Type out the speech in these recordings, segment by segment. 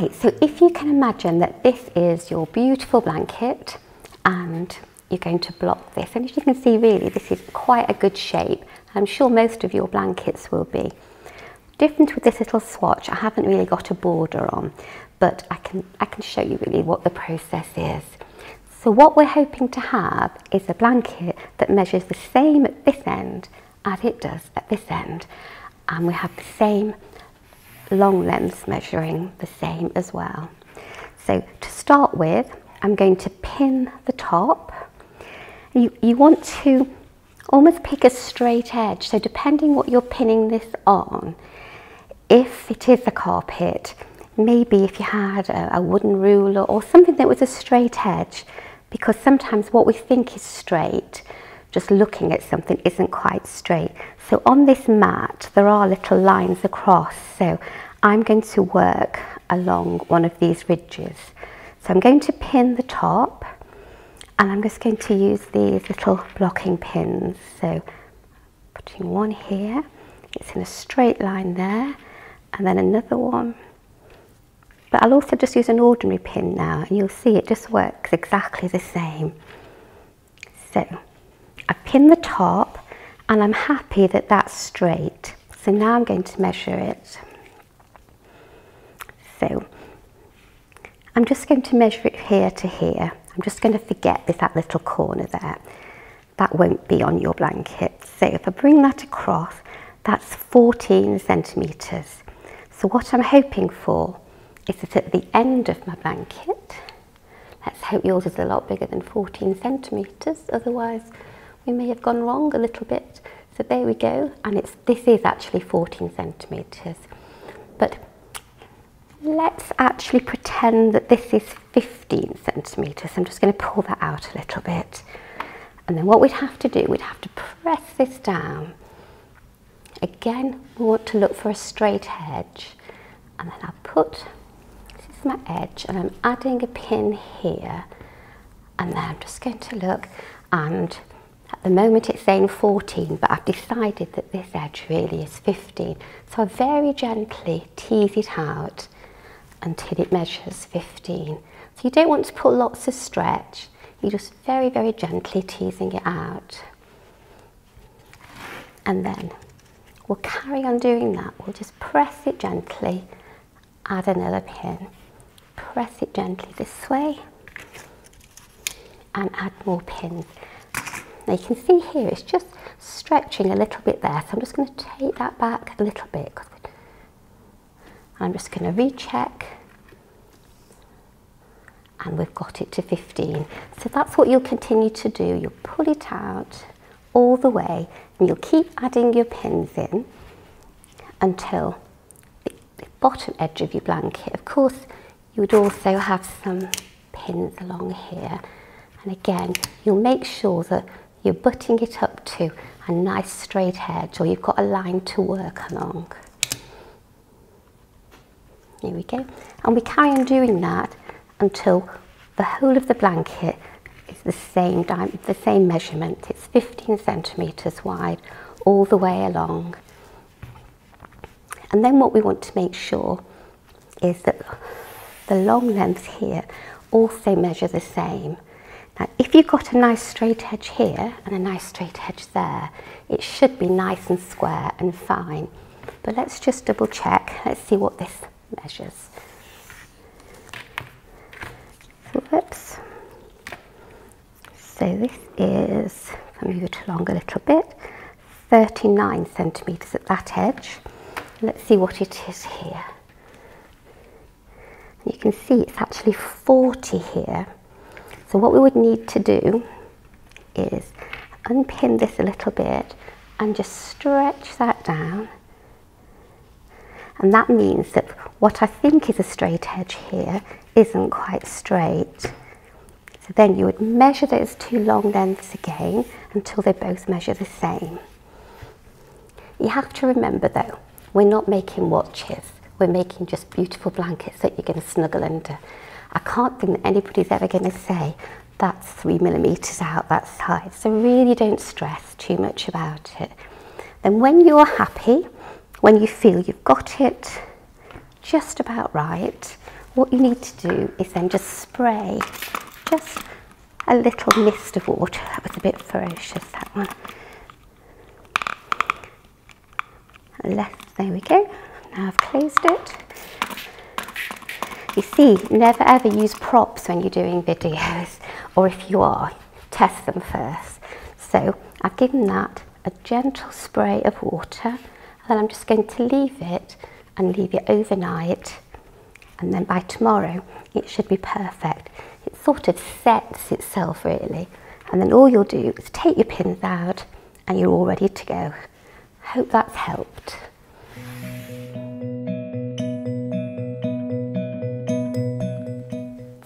Right, so if you can imagine that this is your beautiful blanket and you're going to block this, and as you can see, really this is quite a good shape. I'm sure most of your blankets will be. Different with this little swatch, I haven't really got a border on, but I can show you really what the process is. So what we're hoping to have is a blanket that measures the same at this end as it does at this end, and we have the same long lengths measuring the same as well. So to start with, I'm going to pin the top. You want to almost pick a straight edge, so depending what you're pinning this on, if it is a carpet, maybe if you had a wooden ruler or something that was a straight edge, because sometimes what we think is straight, just looking at something, isn't quite straight. So on this mat there are little lines across, so I'm going to work along one of these ridges. So I'm going to pin the top, and I'm just going to use these little blocking pins. So putting one here, it's in a straight line there, and then another one. But I'll also just use an ordinary pin now, and you'll see it just works exactly the same. So I pin the top, and I'm happy that that's straight. So now I'm going to measure it. So I'm just going to measure it here to here. I'm just going to forget that little corner there. That won't be on your blanket. So if I bring that across, that's 14 centimetres. So what I'm hoping for is that at the end of my blanket, let's hope yours is a lot bigger than 14 centimetres, otherwise we may have gone wrong a little bit. So there we go, and this is actually 14 centimetres. But let's actually pretend that this is 15 centimetres. I'm just going to pull that out a little bit. And then what we'd have to do, we'd have to press this down. Again, we want to look for a straight edge. And then I'll put, this is my edge, and I'm adding a pin here. And then I'm just going to look, and at the moment it's saying 14, but I've decided that this edge really is 15. So I very gently tease it out until it measures 15. So you don't want to put lots of stretch, you're just very, very gently teasing it out. And then we'll carry on doing that. We'll just press it gently, add another pin, press it gently this way, and add more pins. Now you can see here it's just stretching a little bit there, so I'm just going to take that back a little bit. I'm just going to recheck, and we've got it to 15. So that's what you'll continue to do. You'll pull it out all the way, and you'll keep adding your pins in until the bottom edge of your blanket. Of course, you would also have some pins along here, and again you'll make sure that you're butting it up to a nice straight edge, or you've got a line to work along. Here we go, and we carry on doing that until the whole of the blanket is the same measurement. It's 15 centimetres wide all the way along. And then what we want to make sure is that the long lengths here also measure the same. Now if you've got a nice straight edge here and a nice straight edge there, it should be nice and square and fine. But let's just double check. Let's see what this measures. So whoops. So this is, if I move it along a little bit, 39 centimetres at that edge. Let's see what it is here. You can see it's actually 40 here. So what we would need to do is unpin this a little bit and just stretch that down. And that means that what I think is a straight edge here isn't quite straight. So then you would measure those two long lengths again until they both measure the same. You have to remember though, we're not making watches, we're making just beautiful blankets that you're going to snuggle under. I can't think that anybody's ever going to say that's 3 millimetres out that side, so really don't stress too much about it. Then when you're happy, when you feel you've got it just about right, what you need to do is then just spray just a little mist of water. That was a bit ferocious, that one. There we go. Now I've closed it. You see, never ever use props when you're doing videos, or if you are, test them first. So I've given that a gentle spray of water, and then I'm just going to leave it overnight, and then by tomorrow it should be perfect. It sort of sets itself really, and then all you'll do is take your pins out and you're all ready to go. Hope that's helped.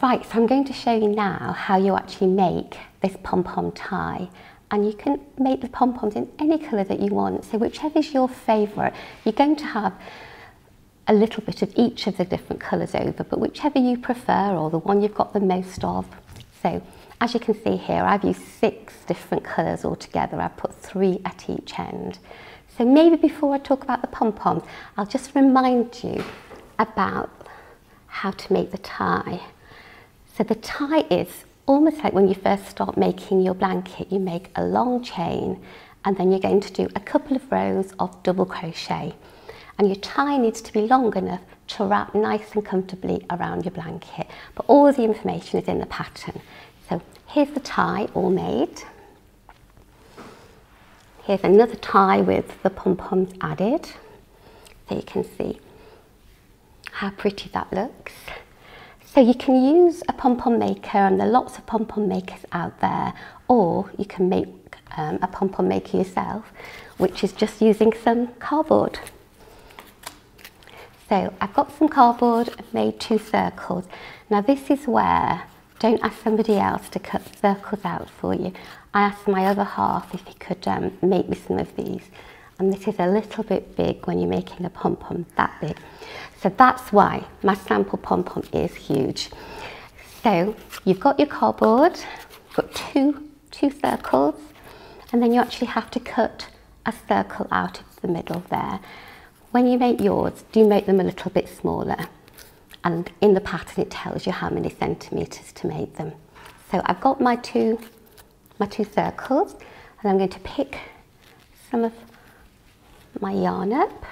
Right, so I'm going to show you now how you actually make this pom-pom tie, and you can make the pom-poms in any colour that you want, so whichever is your favourite. You're going to have a little bit of each of the different colours over, but whichever you prefer, or the one you've got the most of. So as you can see here, I've used 6 different colours altogether. I've put 3 at each end. So maybe before I talk about the pom-poms, I'll just remind you about how to make the tie. So the tie is almost like when you first start making your blanket. You make a long chain, and then you're going to do a couple of rows of double crochet. And your tie needs to be long enough to wrap nice and comfortably around your blanket. But all the information is in the pattern. So here's the tie all made. Here's another tie with the pom-poms added. So you can see how pretty that looks. So you can use a pom-pom maker, and there are lots of pom-pom makers out there, or you can make a pom-pom maker yourself, which is just using some cardboard. So I've got some cardboard, I've made 2 circles. Now this is where, don't ask somebody else to cut circles out for you. I asked my other half if he could make me some of these. And this is a little bit big when you're making a pom-pom that big. So that's why my sample pom-pom is huge. So you've got your cardboard, you've got two circles, and then you actually have to cut a circle out of the middle there. When you make yours, do make them a little bit smaller. And in the pattern it tells you how many centimetres to make them. So I've got my two circles, and I'm going to pick some of my yarn up.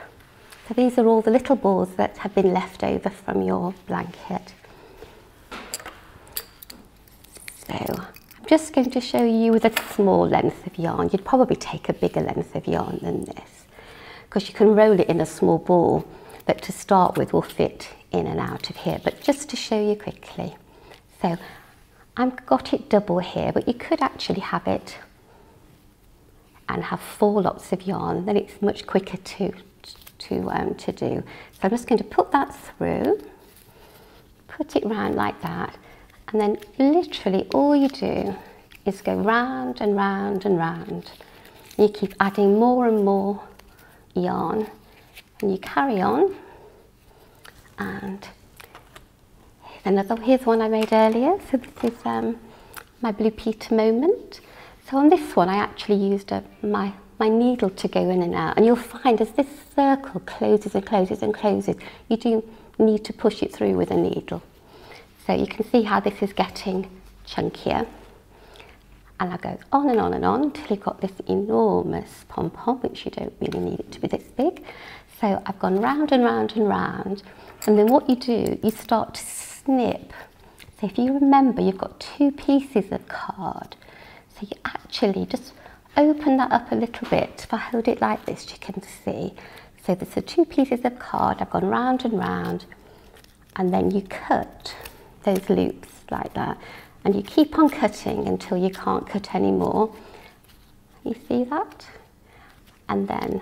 So these are all the little balls that have been left over from your blanket. So I'm just going to show you with a small length of yarn. You'd probably take a bigger length of yarn than this, because you can roll it in a small ball that to start with will fit in and out of here. But just to show you quickly. So I've got it double here, but you could actually have it and have 4 lots of yarn, then it's much quicker to do. So I'm just going to put that through, put it round like that, and then literally all you do is go round and round and round. You keep adding more and more yarn, and you carry on. And here's one I made earlier. So this is my Blue Peter moment. So on this one I actually used my needle to go in and out, and you'll find as this circle closes and closes and closes, you do need to push it through with a needle. So you can see how this is getting chunkier, and I go on and on and on until you've got this enormous pom-pom, which you don't really need it to be this big. So I've gone round and round and round, and then what you do, you start to snip. So if you remember, you've got 2 pieces of card. So you actually just open that up a little bit. If I hold it like this, you can see. So there's the 2 pieces of card. I've gone round and round, and then you cut those loops like that. And you keep on cutting until you can't cut anymore. You see that? And then,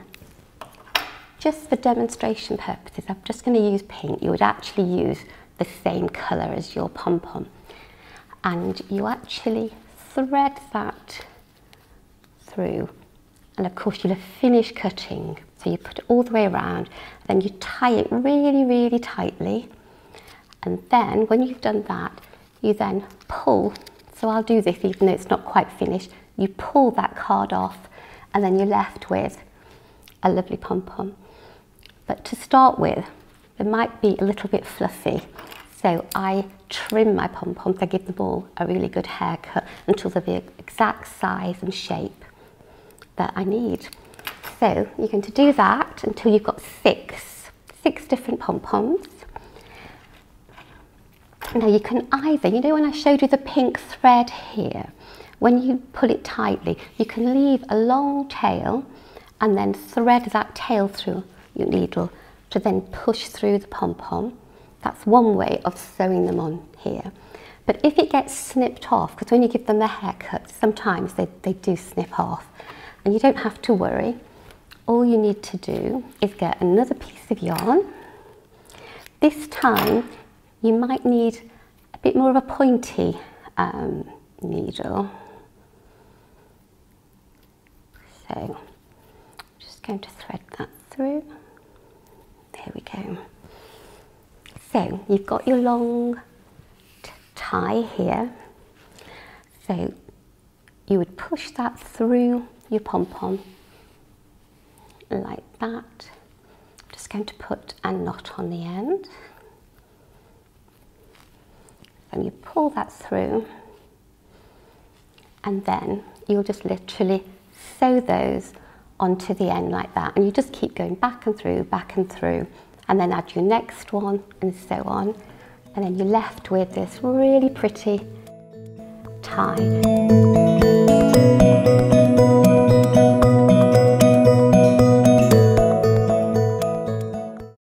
just for demonstration purposes, I'm just going to use pink. You would actually use the same colour as your pom-pom. And you actually thread that through, and of course you'll have finished cutting, so you put it all the way around, then you tie it really, really tightly, and then when you've done that, you then pull. So I'll do this even though it's not quite finished. You pull that card off, and then you're left with a lovely pom-pom. But to start with, it might be a little bit fluffy, So I trim my pom-poms, I give them all a really good haircut until they're the exact size and shape that I need. So you're going to do that until you've got six different pom-poms. Now you can either, you know when I showed you the pink thread here, when you pull it tightly, you can leave a long tail and then thread that tail through your needle to then push through the pom-pom. That's one way of sewing them on here. But if it gets snipped off, because when you give them a haircut, sometimes they do snip off, and you don't have to worry. All you need to do is get another piece of yarn. This time, you might need a bit more of a pointy needle. So, I'm just going to thread that through. There we go. So, you've got your long tie here. So, you would push that through your pom-pom like that. I'm just going to put a knot on the end. And you pull that through, and then you'll just literally sew those onto the end like that, and you just keep going back and through, and then add your next one and so on, and then you're left with this really pretty tie.